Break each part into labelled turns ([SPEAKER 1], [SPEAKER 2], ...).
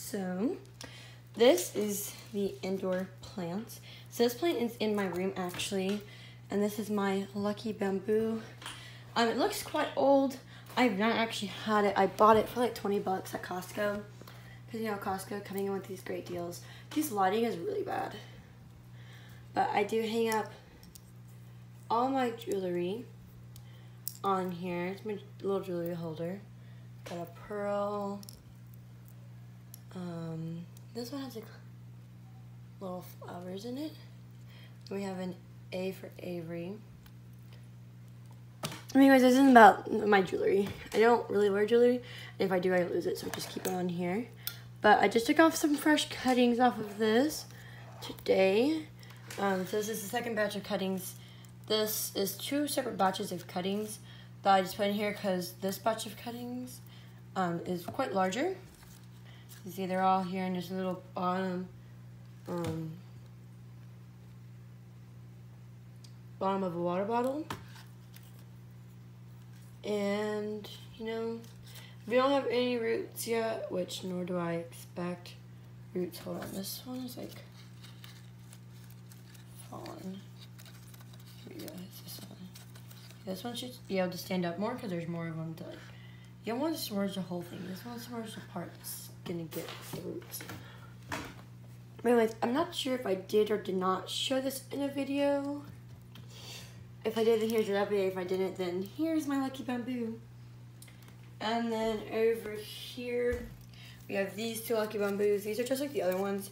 [SPEAKER 1] So this is the indoor plants. So this plant is in my room actually, and this is my lucky bamboo. It looks quite old. I've not actually had it. I bought it for like 20 bucks at Costco. Because you know Costco coming in with these great deals. This lighting is really bad. But I do hang up all my jewelry on here. It's my little jewelry holder. Got a pearl. This one has like little flowers in it. We have an A for Avery. Anyways, this isn't about my jewelry. I don't really wear jewelry. If I do, I lose it, so I just keep it on here. But I just took off some fresh cuttings off of this today. So this is the second batch of cuttings. This is 2 separate batches of cuttings that I just put in here because this batch of cuttings is quite larger. You see they're all here in this little bottom bottom of a water bottle. And you know, we don't have any roots yet, which nor do I expect roots. Hold on, this one is like fallen. Here we go, it's this one. This one should be able to stand up more because there's more of them to like. You don't want to submerge the whole thing. This one submerge the part that's gonna get the roots. But anyways, I'm not sure if I did or did not show this in a video. If I did, then here's your update. If I didn't, then here's my lucky bamboo. And then over here, we have these 2 lucky bamboos. These are just like the other ones.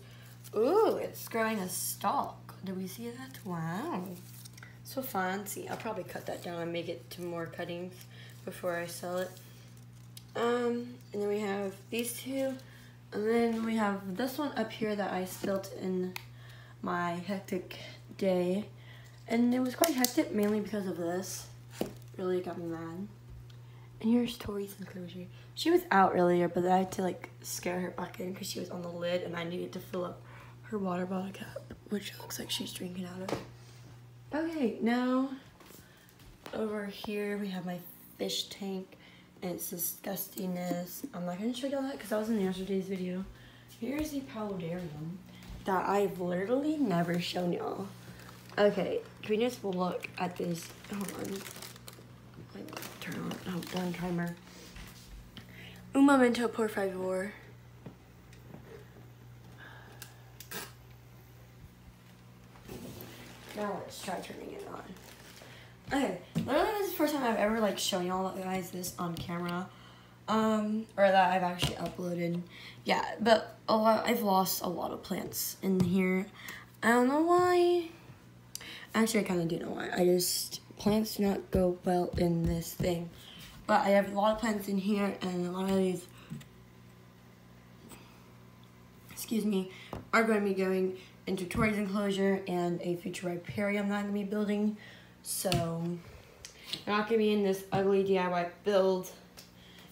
[SPEAKER 1] Ooh, it's growing a stalk. Did we see that? Wow. So fancy. I'll probably cut that down and make it to more cuttings before I sell it. And then we have these 2. And then we have this one up here that I spilt in my hectic day. And it was quite hectic, mainly because of this. Really got me mad. And here's Tori's enclosure. She was out earlier, but I had to like scare her back in because she was on the lid and I needed to fill up her water bottle cap, which looks like she's drinking out of. Okay, now over here we have my fish tank and its disgustingness. I'm not going to show y'all that because that was in yesterday's video. Here's the paludarium that I've literally never shown y'all. Okay, can we just look at this? Hold on. Turn on. Oh, darn timer. Un momento, por favor. Now let's try turning it on. Okay, literally this is the first time I've ever like shown y'all guys this on camera. Or that I've actually uploaded. Yeah, but I've lost a lot of plants in here. I don't know why. Actually, I kind of do know why. Plants do not go well in this thing. But I have a lot of plants in here, and a lot of these, excuse me, are going to be going into Tori's enclosure and a future riparium that I'm going to be building. So, they're not going to be in this ugly DIY build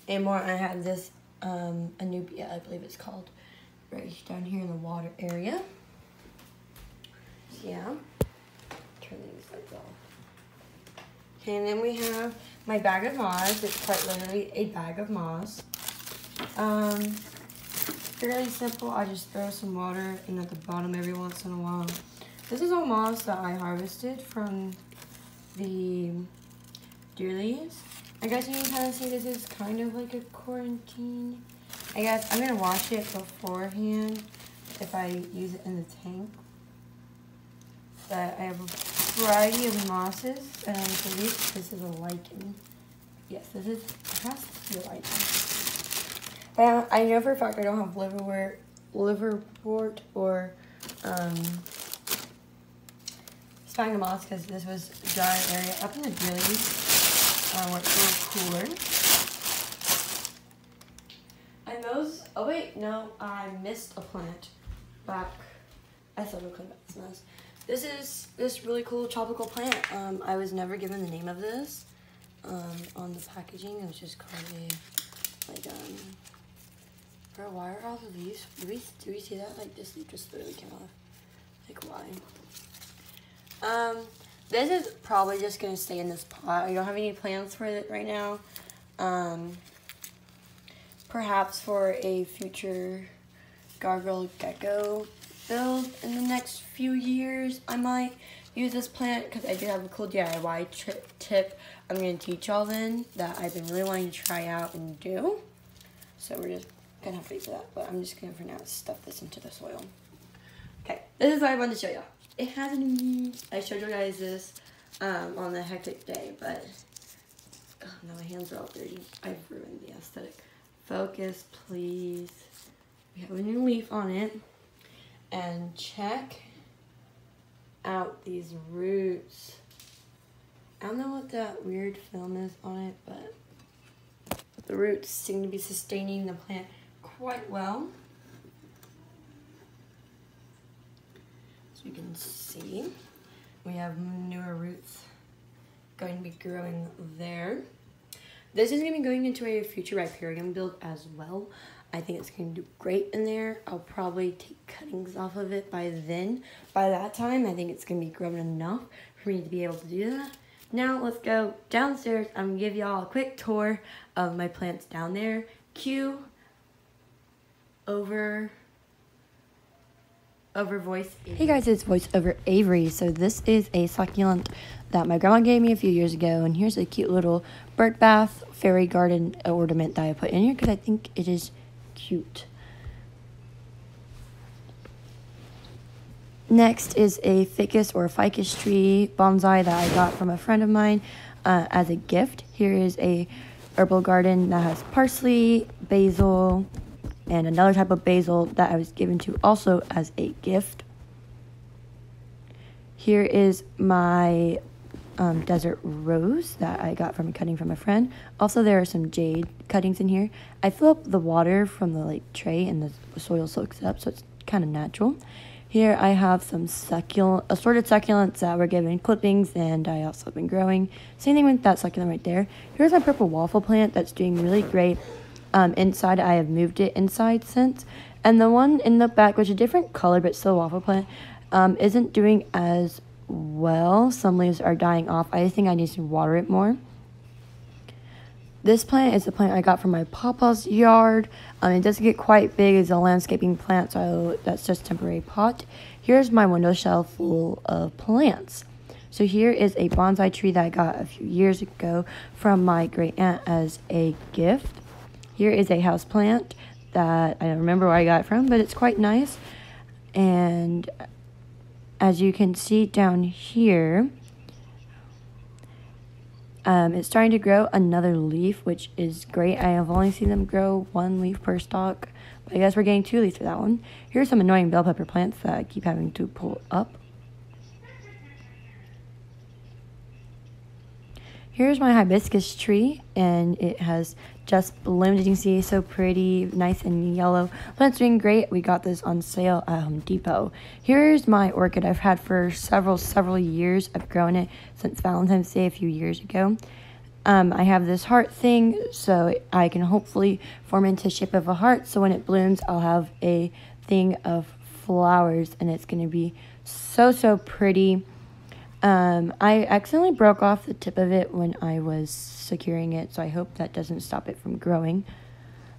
[SPEAKER 1] anymore. I have this, Anubia, I believe it's called, right down here in the water area. So, yeah. Turn these lights off. Okay, and then we have my bag of moss. It's quite literally a bag of moss. Fairly simple. I just throw some water in at the bottom every once in a while. This is all moss that I harvested from the deer leaves. I guess you can kind of see this is kind of like a quarantine. I guess I'm going to wash it beforehand if I use it in the tank. But I have a variety of mosses, and I believe this is a lichen. Yes, it has to be a lichen. But I know for a fact I don't have liverwort or sphagnum moss because this was a dry area up in the deer where it's a little cooler. And those, oh wait, no, I missed a plant back. I still don't clean up this mess. This is this really cool tropical plant. I was never given the name of this on the packaging. It was just called a, like, bro, why are all the leaves, do we see that? Like, this leaf just literally came off. Like, why? This is probably just gonna stay in this pot. I don't have any plans for it right now. Perhaps for a future gargoyle gecko build in the next few years. I might use this plant because I do have a cool DIY tip I'm going to teach y'all then that I've been really wanting to try out and do. So we're just going to have to wait for that. But I'm just going to, for now, stuff this into the soil. Okay, this is what I wanted to show y'all. It hasn't, I showed you guys this on the hectic day, but now my hands are all dirty. I've ruined the aesthetic. Focus, please. We have a new leaf on it. And check out these roots. I don't know what that weird film is on it, but the roots seem to be sustaining the plant quite well. As you can see, we have newer roots going to be growing there. This is going to be going into a future riparian build as well. I think it's going to do great in there. I'll probably take cuttings off of it by then. By that time, I think it's going to be grown enough for me to be able to do that. Now, let's go downstairs. I'm going to give y'all a quick tour of my plants down there. Cue over voice. Hey guys, it's voice over Avery. So this is a succulent that my grandma gave me a few years ago. And here's a cute little bird bath fairy garden ornament that I put in here because I think it is cute. Next is a ficus or ficus tree bonsai that I got from a friend of mine as a gift. Here is a herbal garden that has parsley, basil, and another type of basil that I was given to also as a gift. Here is my desert rose that I got from a cutting from a friend. Also, there are some jade cuttings in here. I fill up the water from the tray and the soil soaks it up, so it's kind of natural. Here I have some assorted succulents that were given clippings, and I also have been growing. Same thing with that succulent right there. Here's my purple waffle plant that's doing really great. Inside, I have moved it inside since. And the one in the back, which is a different color but still a waffle plant, isn't doing as well. Some leaves are dying off. I think I need to water it more. This plant is a plant I got from my papa's yard. It doesn't get quite big as a landscaping plant, so that's just a temporary pot. Here's my windowsill full of plants. So here is a bonsai tree that I got a few years ago from my great aunt as a gift. Here is a house plant that I don't remember where I got it from, but it's quite nice. And as you can see down here, it's starting to grow another leaf, which is great. I have only seen them grow one leaf per stalk, but I guess we're getting two leaves for that one. Here's some annoying bell pepper plants that I keep having to pull up. Here's my hibiscus tree, and it has just bloomed. As you can see, so pretty, nice and yellow. Plant's doing great. We got this on sale at Home Depot. Here's my orchid I've had for several years. I've grown it since Valentine's Day a few years ago. I have this heart thing, so I can hopefully form into the shape of a heart. So when it blooms, I'll have a thing of flowers, and it's going to be so pretty. I accidentally broke off the tip of it when I was securing it, so I hope that doesn't stop it from growing.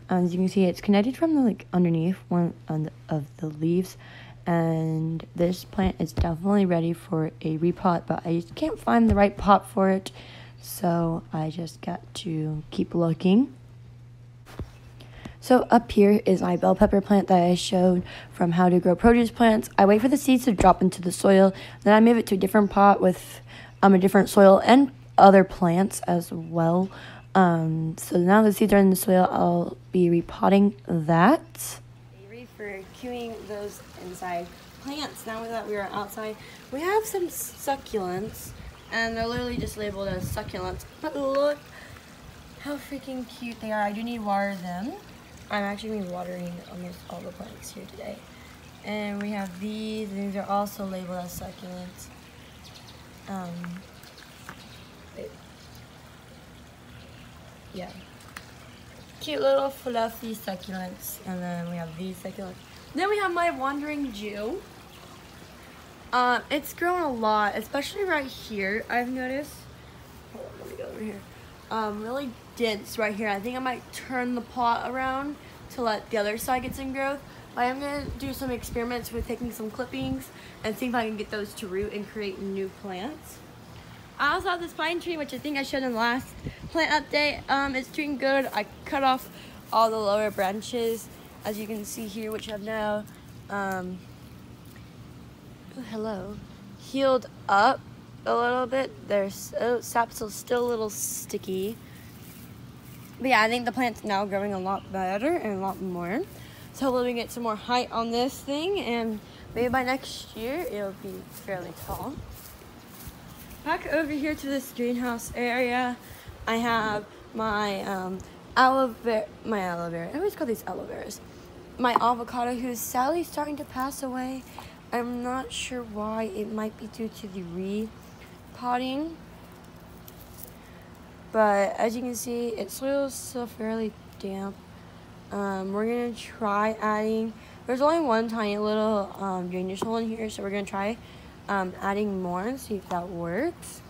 [SPEAKER 1] As you can see, it's connected from the underneath one of the leaves, and this plant is definitely ready for a repot, but I just can't find the right pot for it, so I just got to keep looking. So up here is my bell pepper plant that I showed from how to grow produce plants. I wait for the seeds to drop into the soil, then I move it to a different pot with a different soil and other plants as well. So now the seeds are in the soil, I'll be repotting that. For cueing those inside plants. Now that we are outside, we have some succulents, and they're literally just labeled as succulents. But look how freaking cute they are. I do need to water them. I'm actually going to be watering almost all the plants here today. And we have these, and these are also labeled as succulents. Yeah. Cute little fluffy succulents. And then we have these succulents. Then we have my wandering Jew. It's grown a lot, especially right here, I've noticed. Hold on, let me go over here. Really dense right here. I think I might turn the pot around to let the other side get some growth. I am going to do some experiments with taking some clippings and see if I can get those to root and create new plants. I also have this pine tree, which I think I showed in the last plant update. It's doing good. I cut off all the lower branches, as you can see here, which have now healed up a little bit. Their sap's still a little sticky. But yeah, I think the plant's now growing a lot better and a lot more. So hopefully we get some more height on this thing, and maybe by next year it'll be fairly tall. Back over here to this greenhouse area, I have my aloe vera. I always call these aloe veras. My avocado, who's sadly starting to pass away. I'm not sure why. It might be due to the repotting. But as you can see, its soil is still fairly damp. We're gonna try adding. There's only one tiny little drainage hole in here, so we're gonna try adding more and see if that works.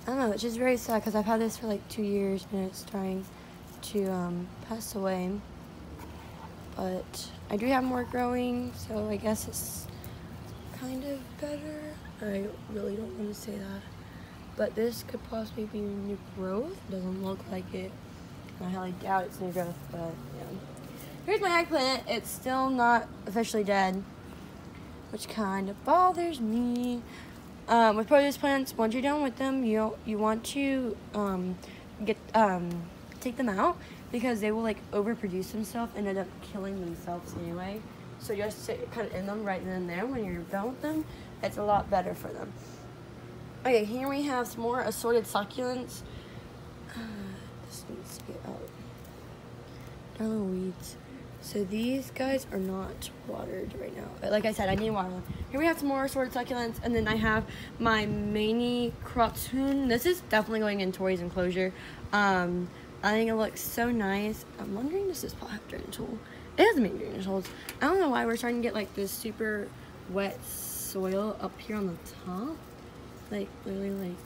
[SPEAKER 1] I don't know, it's just very sad because I've had this for like 2 years and it's starting to pass away. But I do have more growing, so I guess it's kind of better. I really don't want to say that. But this could possibly be new growth. Doesn't look like it. I highly doubt it's new growth, but yeah. Here's my eggplant. It's still not officially dead, which kind of bothers me. With produce plants, once you're done with them, you want to take them out because they will like overproduce themselves and end up killing themselves anyway. So just kind of end them right then and there when you're done with them. It's a lot better for them. Okay, here we have some more assorted succulents. This needs to get out. Darling weeds. So these guys are not watered right now. Like I said, I need to water them. Here we have some more assorted succulents, and then I have my mini croton. This is definitely going in Tori's enclosure. I think it looks so nice. I'm wondering, does this pot have drainage hole? It has many drainage holes. I don't know why we're starting to get like this super wet soil up here on the top. Like literally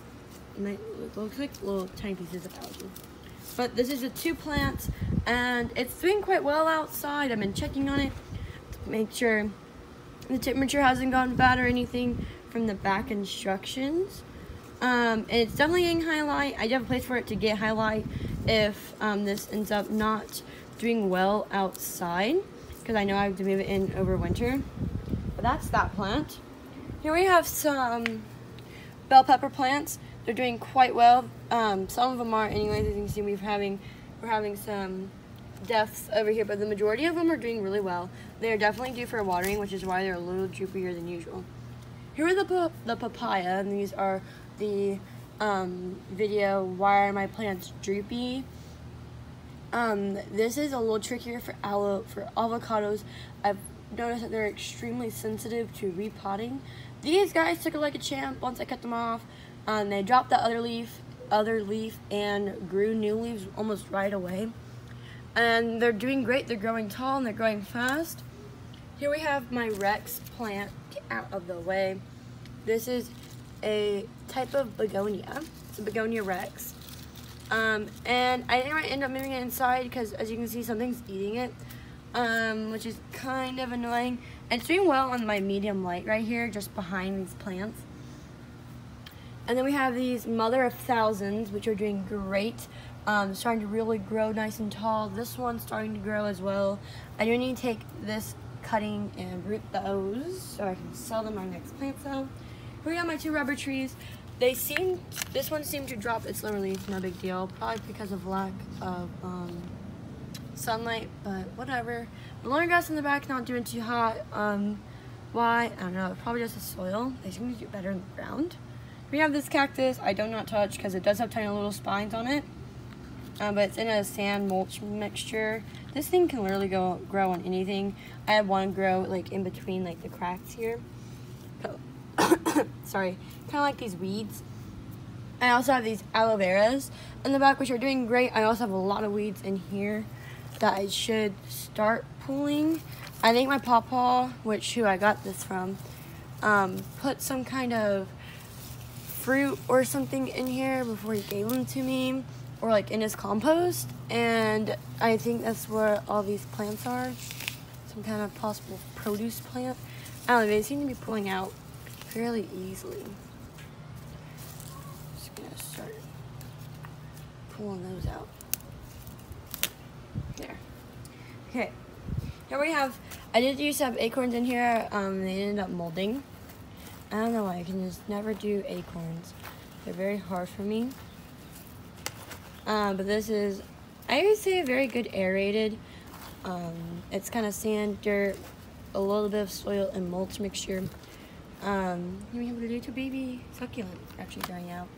[SPEAKER 1] like, it looks like little tiny pieces of algae. But this is the 2 plants, and it's doing quite well outside. I've been checking on it to make sure the temperature hasn't gone bad or anything from the back instructions. And it's definitely getting highlight. I do have a place for it to get highlight if this ends up not doing well outside, because I know I have to move it in over winter. But that's that plant. Here we have some bell pepper plants. They're doing quite well. Some of them are anyways. As you can see, we're having some deaths over here, but the majority of them are doing really well. They're definitely due for watering, which is why they're a little droopier than usual. Here are the papaya, and these are the video "Why Are My Plants Droopy?" This is a little trickier for avocados. I've noticed that they're extremely sensitive to repotting. These guys took it like a champ once I cut them off. They dropped the other leaf and grew new leaves almost right away. And they're doing great. They're growing tall and they're growing fast. Here we have my Rex plant. Get out of the way. This is a type of begonia. It's a begonia Rex. And I think I might end up moving it inside because, as you can see, something's eating it, which is kind of annoying. And it's doing well on my medium light right here, just behind these plants. And then we have these Mother of Thousands, which are doing great. Starting to really grow nice and tall. This one's starting to grow as well. I do need to take this cutting and root those so I can sell them my next plant sale. Here we have my 2 rubber trees. This one seemed to drop its lower leaf, no big deal. Probably because of lack of sunlight, but whatever. The longer grass in the back not doing too hot. Why? I don't know. Probably just the soil. They seem to do better in the ground. We have this cactus I do not touch because it does have tiny little spines on it. But it's in a sand mulch mixture. This thing can literally grow on anything. I had one grow like in between like the cracks here. Sorry, kind of like these weeds. I also have these aloe veras in the back, which are doing great. I also have a lot of weeds in here that I should start pulling. I think my pawpaw, who I got this from, put some kind of fruit or something in here before he gave them to me, or like in his compost, and I think that's where all these plants are. some kind of possible produce plant. I don't know, they seem to be pulling out fairly easily. Just gonna start pulling those out. There. Okay. Here we have, I did used to have acorns in here, they ended up molding. I don't know why, I can just never do acorns. They're very hard for me. But this is, I would say, a very good aerated. It's kind of sand, dirt, a little bit of soil and mulch mixture. Here we have a little baby succulent actually growing out.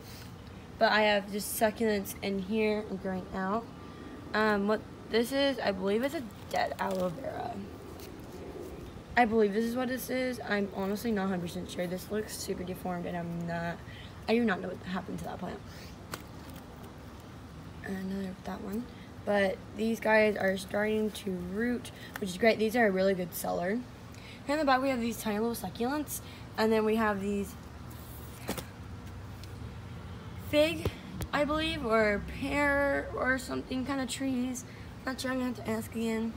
[SPEAKER 1] But I have just succulents in here and growing out. What this is, I believe it's a dead aloe vera. I believe this is what this is. I'm honestly not 100% sure. This looks super deformed and I do not know what happened to that plant. Another that one. But these guys are starting to root, which is great. These are a really good seller. Here in the back we have these tiny little succulents, and then we have these fig, I believe, or pear or something kind of trees. Not sure, I'm gonna have to ask again.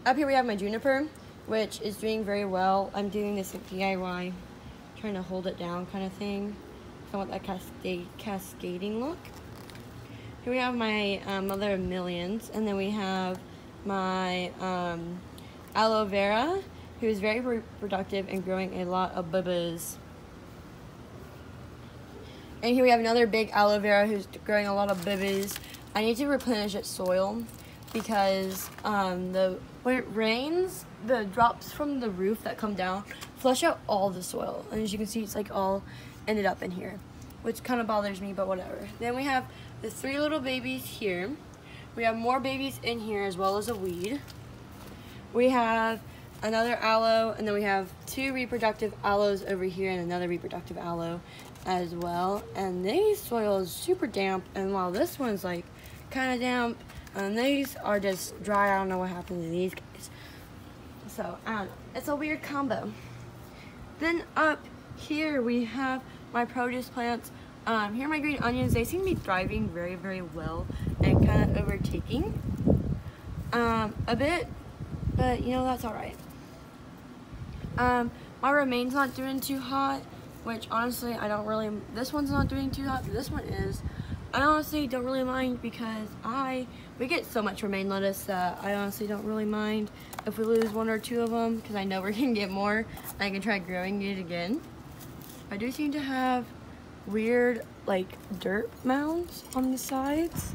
[SPEAKER 1] Up here we have my juniper, which is doing very well. I'm doing this at DIY, trying to hold it down kind of thing. I want that cascading look. Here we have my mother of millions, and then we have my aloe vera, who is very productive and growing a lot of bubbas. And here we have another big aloe vera who's growing a lot of bubbas. I need to replenish its soil because when it rains, the drops from the roof that come down flush out all the soil. And as you can see, it's like all ended up in here, which kind of bothers me, but whatever. Then we have the 3 little babies here. We have more babies in here as well as a weed. We have another aloe, and then we have 2 reproductive aloes over here and another reproductive aloe as well. And this soil is super damp, and while this one's like kind of damp, and these are just dry. I don't know what happened to these guys. So I don't know. It's a weird combo. Then up here we have my produce plants. Here are my green onions. They seem to be thriving very, very well and kind of overtaking a bit, but you know, that's all right. My romaine's not doing too hot, which honestly I don't really, this one's not doing too hot, but this one is. I honestly don't really mind because we get so much romaine lettuce that I honestly don't really mind if we lose 1 or 2 of them, because I know we're gonna get more and I can try growing it again. I do seem to have weird like dirt mounds on the sides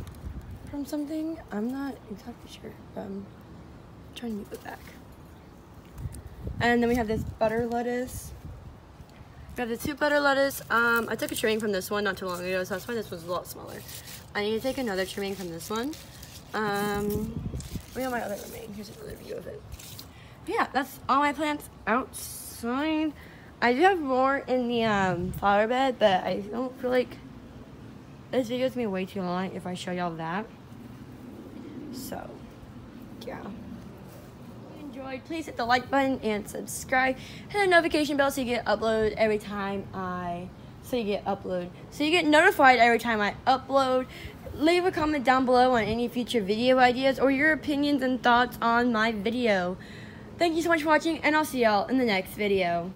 [SPEAKER 1] from something. I'm not exactly sure, but I'm trying to move it back. And then we have this butter lettuce. We have the 2 butter lettuce. I took a trimming from this one not too long ago, so that's why this one's a lot smaller. I need to take another trimming from this one. We have my other romaine. Here's another view of it. But yeah, that's all my plants outside. I do have more in the flower bed, but I don't feel like this video is gonna be way too long if I show y'all that. So, yeah. Enjoyed, please hit the like button and subscribe. Hit the notification bell so you get upload every time so you get notified every time I upload. Leave a comment down below on any future video ideas or your opinions and thoughts on my video. Thank you so much for watching, and I'll see y'all in the next video.